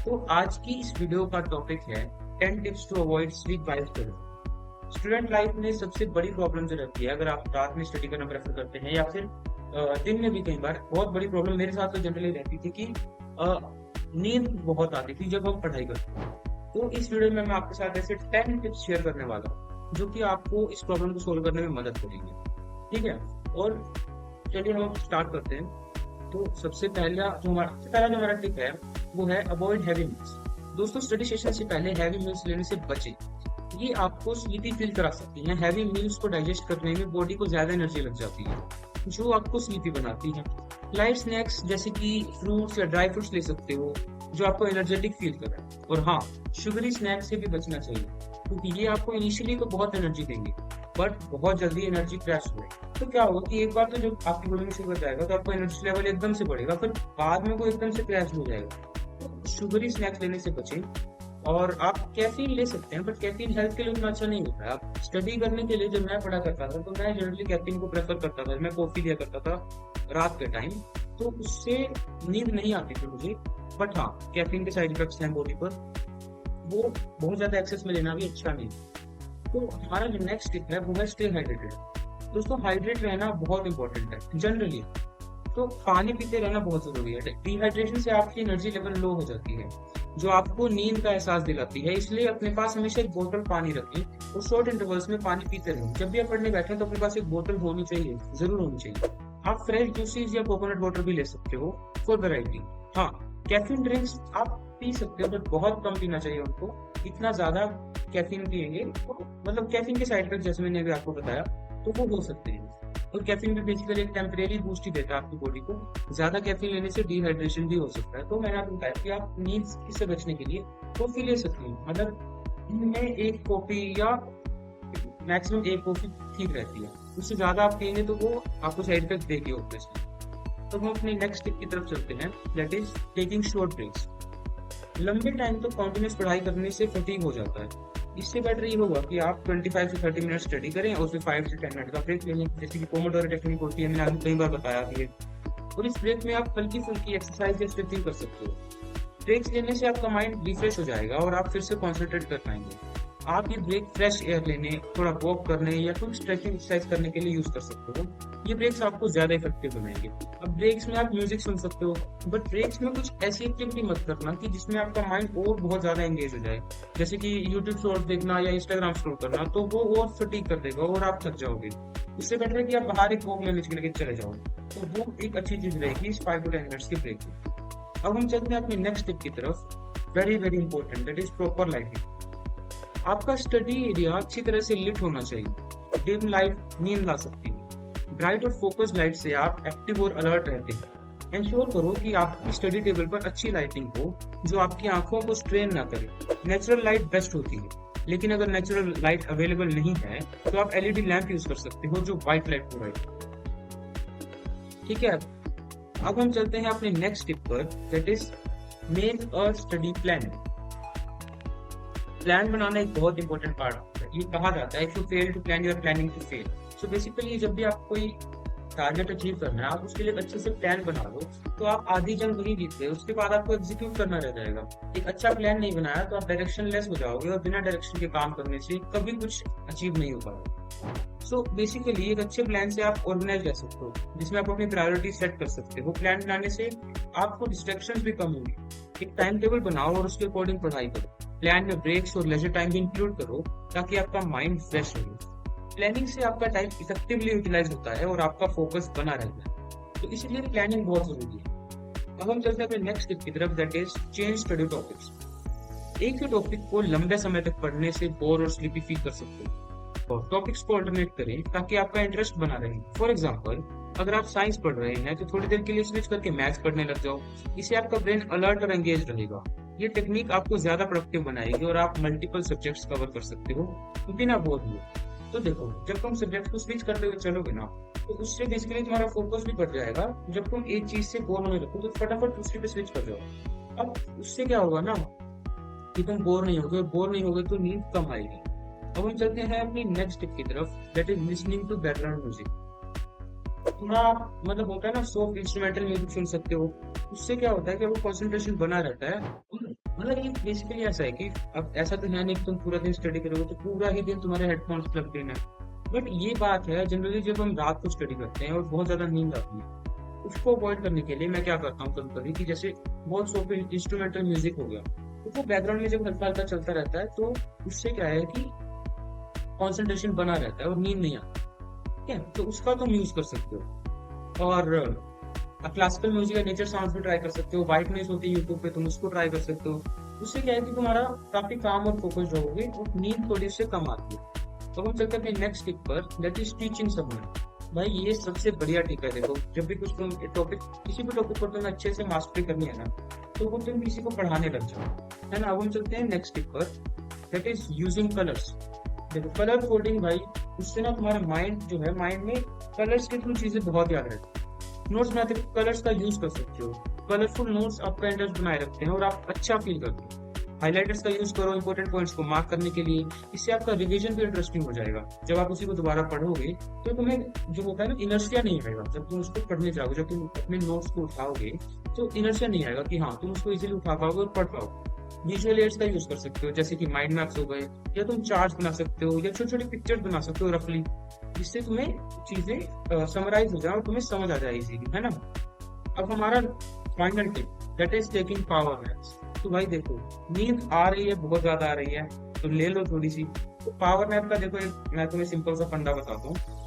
तो आज की इस वीडियो का टॉपिक है 10 tips to avoid sleep while study. Student life में सबसे बड़ी प्रॉब्लम जो रहती है, अगर आप रात में स्टडी करना प्रेफर करते हैं या फिर दिन में भी, कई बार बहुत बड़ी प्रॉब्लम मेरे साथ तो जनरली रहती थी कि नींद बहुत आती थी जब हम पढ़ाई करते हैं। तो इस वीडियो में मैं आपके साथ ऐसे 10 टिप्स शेयर करने वाला हूँ जो कि आपको इस प्रॉब्लम को सोल्व करने में मदद करेंगे। ठीक है, और चलिए हम स्टार्ट करते हैं। तो सबसे पहला जो हमारा टिप है वो है अवॉइड हैवी मील्स। दोस्तों, स्टडी सेशन से पहले हैवी मील्स लेने से बचें। ये आपको स्लीपी फील करा सकती हैं। हैवी मील्स को डाइजेस्ट करने में बॉडी को ज्यादा एनर्जी लग जाती है जो आपको स्लीपी बनाती है। लाइट स्नैक्स जैसे कि फ्रूट्स या ड्राई फ्रूट्स ले सकते हो जो आपको एनर्जेटिक फील कराए। और हाँ, शुगरी स्नैक्स से भी बचना चाहिए क्योंकि ये आपको इनिशियली तो बहुत एनर्जी देंगे बट बहुत जल्दी एनर्जी क्रैश हुए तो क्या होगा कि एक बार तो जब आपकी बॉडी में शुगर जाएगा तो आपका एनर्जी लेवल एकदम से बढ़ेगा, फिर बाद में वो एकदम से क्रैश हो जाएगा। तो शुगरी स्नैक्स लेने से बचें। और आप कैफीन ले सकते हैं बट कैफीन हेल्थ के लिए उतना अच्छा नहीं होता है। आप स्टडी करने के लिए जब मैं पढ़ा करता था तो मैं जनरली कैफीन को प्रेफर करता था। मैं कॉफी लिया करता था रात के टाइम, तो उससे नींद नहीं आती थी मुझे। बट हाँ, कैफीन के साइड इफेक्ट्स हैं बॉडी पर, वो बहुत ज्यादा एक्सेस में लेना भी अच्छा नहीं। तो हमारा जो नेक्स्ट टिप है वो है स्टे हाइड्रेटेड। दोस्तों, हाइड्रेट रहना बहुत इंपॉर्टेंट है जनरली। तो पानी पीते रहना बहुत जरूरी है। डिहाइड्रेशन से आपकी एनर्जी लेवल लो हो जाती है जो आपको नींद का एहसास दिलाती है। इसलिए अपने पास हमेशा एक बोतल पानी रखें और शॉर्ट इंटरवल्स में पानी पीते रहें। जब भी आप पढ़ने बैठे तो अपने पास एक बोतल होनी चाहिए, जरूर होनी चाहिए। आप फ्रेश जूसेस या कोकोनट वाटर भी ले सकते हो फॉर वैरायटी। हाँ, कैफीन ड्रिंक्स आप पी सकते हो बट बहुत कम पीना चाहिए उनको। इतना ज्यादा कैफीन पिएंगे तो मतलब कैफीन के साइड इफेक्ट जैसे मैंने अभी आपको बताया तो वो हो सकते हैं। और कैफीन भी बेसिकली एक टेम्परेरी बूस्ट ही देता है आपकी बॉडी को। ज्यादा कैफीन लेने से डिहाइड्रेशन भी हो सकता है। तो मैंने आपको बताया कि आप नींद से बचने के लिए कॉफी ले सकते हैं। मतलब दिन में एक कॉफी या मैक्सिमम एक कॉफी ठीक रहती है। उससे ज्यादा आप पिएंगे तो वो आपको साइड इफेक्ट देगी ऑब्वियसली। तो हम अपने नेक्स्ट टिप की तरफ चलते हैं, that is taking short breaks. लंबे टाइम तो कंटिन्यूस पढ़ाई करने से फटीग हो जाता है। इससे बेटर ये होगा कि आप 25 से 30 मिनट स्टडी करें और फिर 5 से 10 मिनट का ब्रेक ले लें, जैसे कि पोमोडोरो टेक्निक होती है, मैंने आपको कई बार बताया भी है। और इस ब्रेक में आप हल्की फुल्की एक्सरसाइज या स्ट्रेचिंग कर सकते हो। ब्रेक्स लेने से आपका माइंड रिफ्रेश हो जाएगा और आप फिर से कॉन्सेंट्रेट कर पाएंगे। आप ये ब्रेक फ्रेश एयर लेने, थोड़ा वॉक करने या कुछ स्ट्रेचिंग एक्सरसाइज करने के लिए यूज कर सकते हो। ये ब्रेक्स आपको ज्यादा इफेक्टिव बनाएंगे। अब ब्रेक्स में आप म्यूजिक सुन सकते हो बट ब्रेक्स में कुछ ऐसी एक्टिविटी मत करना कि जिसमें आपका माइंड और बहुत ज्यादा एंगेज हो जाए, जैसे कि यूट्यूब शॉर्ट देखना या इंस्टाग्राम स्क्रॉल करना, तो वो और फटीग कर देगा और आप थक जाओगे। इससे बेटर है कि आप बाहर एक वॉक लेने के लिए चले जाओ, तो वो एक अच्छी चीज रहेगी इस 5 to 10 मिनट्स के ब्रेक में। अब हम चलते हैं अपनी नेक्स्ट टिप की तरफ, very very important, that is proper lighting. आपका स्टडी एरिया अच्छी तरह से लिट होना चाहिए। डिम लाइट नींद ला सकती है। ब्राइट और फोकस लाइट से आप एक्टिव और अलर्ट रहते हैं। इंश्योर करो कि आपकी स्टडी टेबल पर अच्छी लाइटिंग हो जो आपकी आंखों को स्ट्रेन ना करे। नेचुरल लाइट बेस्ट होती है, लेकिन अगर नेचुरल लाइट अवेलेबल नहीं है तो आप एलईडी लैंप यूज कर सकते हो जो व्हाइट लाइट प्रोवाइड। ठीक है, अब हम चलते हैं अपने नेक्स्ट टिप पर, that is make a study plan. Plan बनाना एक बहुत इंपॉर्टेंट पार्ट है। ये कहा जाता है, if you fail to plan you are planning to fail. So basically जब भी आप कोई टारगेट अचीव करना है, आप उसके लिए अच्छे से प्लान बना लो तो आप आधी जंग वही जीत गए। उसके बाद आपको एग्जीक्यूट करना रह जाएगा। एक अच्छा प्लान नहीं बनाया तो आप डायरेक्शन लेस हो जाओगे और बिना डायरेक्शन के काम करने से कभी कुछ अचीव नहीं हो पाएगा। सो बेसिकली एक अच्छे प्लान से आप ऑर्गेनाइज रह सकते हो जिसमें आप अपनी प्रायोरिटी सेट कर सकते हो। प्लान बनाने से आपको डिस्ट्रैक्शंस भी कम होंगी। एक टाइम टेबल बनाओ और उसके अकॉर्डिंग पढ़ाई करो। प्लान में ब्रेक्स और लेजर टाइम भी इंक्लूड करो ताकि आपका माइंड फ्रेश रहे। प्लानिंग से आपका टाइम इफेक्टिवली यूटिलाइज होता है और आपका फोकस बना रहता है। तो इसलिए प्लानिंग बहुत जरूरी है। अब हम चलते हैं अपने नेक्स्ट टिप की तरफ, that is change study topics. एक ही टॉपिक को लंबे समय तक पढ़ने से बोर और स्लीपी फील कर सकते हो। और टॉपिक्स को अल्टरनेट करें ताकि आपका इंटरेस्ट बना रहे। फॉर एग्जाम्पल, अगर आप साइंस पढ़ रहे हैं तो थोड़ी देर के लिए स्विच करके मैथ्स पढ़ने लग जाओ। इससे आपका ब्रेन अलर्ट और एंगेज रहेगा। ये टेक्निक आपको ज्यादा प्रोडक्टिव बनाएगी और आप मल्टीपल सब्जेक्ट्स कवर कर सकते हो बिना बोर हुए। तो देखो, जब तुम सब्जेक्ट को स्विच करते हुए चलोगे ना तो उससे बेसिकली तुम्हारा फोकस भी बढ़ जाएगा। जब तुम एक चीज से बोर होने लगो तो फटाफट दूसरी पे स्विच कर जाओ। अब उससे क्या होगा ना कि तुम बोर नहीं होगे तो नींद कम आएगी। अब हम चलते हैं अपनी नेक्स्ट टिप की तरफ, that is listening to background music. थोड़ा मतलब होता है ना, सॉफ्ट इंस्ट्रूमेंटल म्यूजिक सुन सकते हो। उससे क्या होता है कि वो कंसंट्रेशन बना रहता है और मतलब ये बेसिकली ऐसा है कि अब ऐसा तो है नहीं कि तुम पूरा दिन स्टडी करोगे तो पूरा ही दिन तुम्हारे हेडफोन्स प्लग इन है। बट ये बात है जनरली जब हम रात को स्टडी करते हैं और बहुत ज्यादा नींद आती है, उसको अवॉइड करने के लिए मैं क्या करता हूँ कभी कभी कि जैसे बहुत सोफे इंस्ट्रूमेंटल म्यूजिक हो गया, तो वो बैकग्राउंड में जब हल्का हल्का चलता रहता है तो उससे क्या है कि कॉन्सेंट्रेशन बना रहता है और नींद नहीं आती। ठीक है, तो उसका तुम यूज कर सकते हो। और क्लासिकल म्यूजिक या नेचर साउंड्स भी ट्राई कर सकते हो, व्हाइट नॉइज होती है यूट्यूब पे, तुम उसको ट्राई कर सकते हो। उससे क्या है कि तुम्हारा काफी काम और फोकस रहोगे और नींद थोड़ी उससे कम आती है। तो हम चलते हैं अपने नेक्स्ट टिप पर, दैट इज टीचिंग समवन। भाई ये सबसे बढ़िया टिप है। देखो जब भी कुछ तुम टॉपिक, किसी भी टॉपिक पर तुम्हें अच्छे से मास्टरी करनी है ना, तो वो तुम किसी को पढ़ाने लग जाओ, है ना। अब हम चलते हैं नेक्स्ट टिप पर, दैट इज यूजिंग कलर्स। देखो कलर कोडिंग भाई, उससे ना तुम्हारा माइंड जो है, माइंड में कलर्स के थ्रू चीजें बहुत याद रहती है। नोट्स में कलर्स का यूज कर सकते हो। कलरफुल नोट्स आपका इंटरेस्ट बनाए रखते हैं और आप अच्छा फील करते हो। हाइलाइटर्स का यूज करो इंपॉर्टेंट पॉइंट्स को मार्क करने के लिए। इससे आपका रिवीजन भी इंटरेस्टिंग हो जाएगा। जब आप उसी को दोबारा पढ़ोगे तो तुम्हें जो होता है ना, इनर्शिया नहीं आएगा। जब तुम उसको पढ़ने जाओगे, जब तुम अपने नोट्स को उठाओगे तो इनर्शिया नहीं आएगा कि हाँ तुम उसको इजीली उठा पाओगे और पढ़ पाओगे। विजुअल एड्स का यूज कर सकते हो, जैसे कि माइंड मैप्स हो गए, या तुम चार्ट्स बना सकते हो, या छोटी छोटी पिक्चर्स बना सकते हो रफली, जिससे तुम्हें चीजें समराइज हो जाए और तुम्हें समझ आ जाए इजीली, है ना। अब हमारा final tip, that is taking power naps. तो भाई देखो नींद आ रही है, बहुत ज्यादा आ रही है, तो ले लो थोड़ी सी। तो पावर नैप का देखो मैं तुम्हें सिंपल सा फंडा बताता हूँ।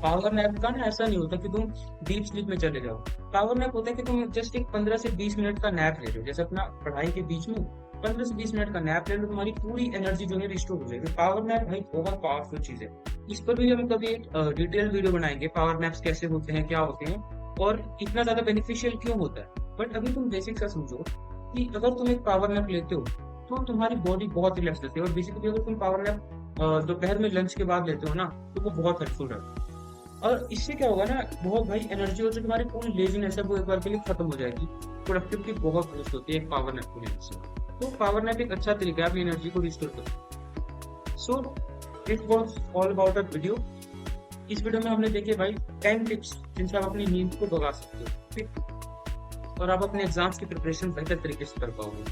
पावर नैप का ना ऐसा नहीं होता कि तुम डीप स्लीप में चले जाओ। पावर नैप होता है कि तुम जस्ट एक 15 से 20 मिनट का नैप ले लो, जैसे अपना पढ़ाई के बीच में 15 से 20 मिनट का नैप ले लो, तुम्हारी पूरी एनर्जी जो है रिस्टोर हो जाएगी। पावर नैप भाई बहुत पावरफुल चीज है। इस पर भी हम कभी एक डिटेल वीडियो बनाएंगे, पावर नैप्स कैसे होते हैं, क्या होते हैं और इतना ज्यादा बेनिफिशियल क्यों होता है। बट अभी तुम बेसिक सा समझो कि अगर तुम एक पावर नैप लेते हो तो तुम्हारी बॉडी बहुत रिलैक्स रहती है। और बेसिकली अगर तुम पावर नैप दोपहर में लंच के बाद लेते हो ना, तो वो बहुत हेल्पफुल रहता है। और इससे क्या होगा ना, बहुत भाई एनर्जी और जो तुम्हारी पूरी लेजीनेस है वो एक बार के लिए खत्म हो जाएगी। प्रोडक्टिविटी बहुत बूस्ट होती है एक पावर नैप को लेने से। तो पावर नैप एक अच्छा तरीका है अपनी एनर्जी को रिस्टोर करने। So it was all about a video. इस वीडियो में हमने देखे भाई 10 टिप्स जिनसे आप अपनी नींद को भगा सकते हो, ठीक, और आप अपने एग्जाम्स की प्रिपरेशन बेहतर तरीके से कर पाओगे।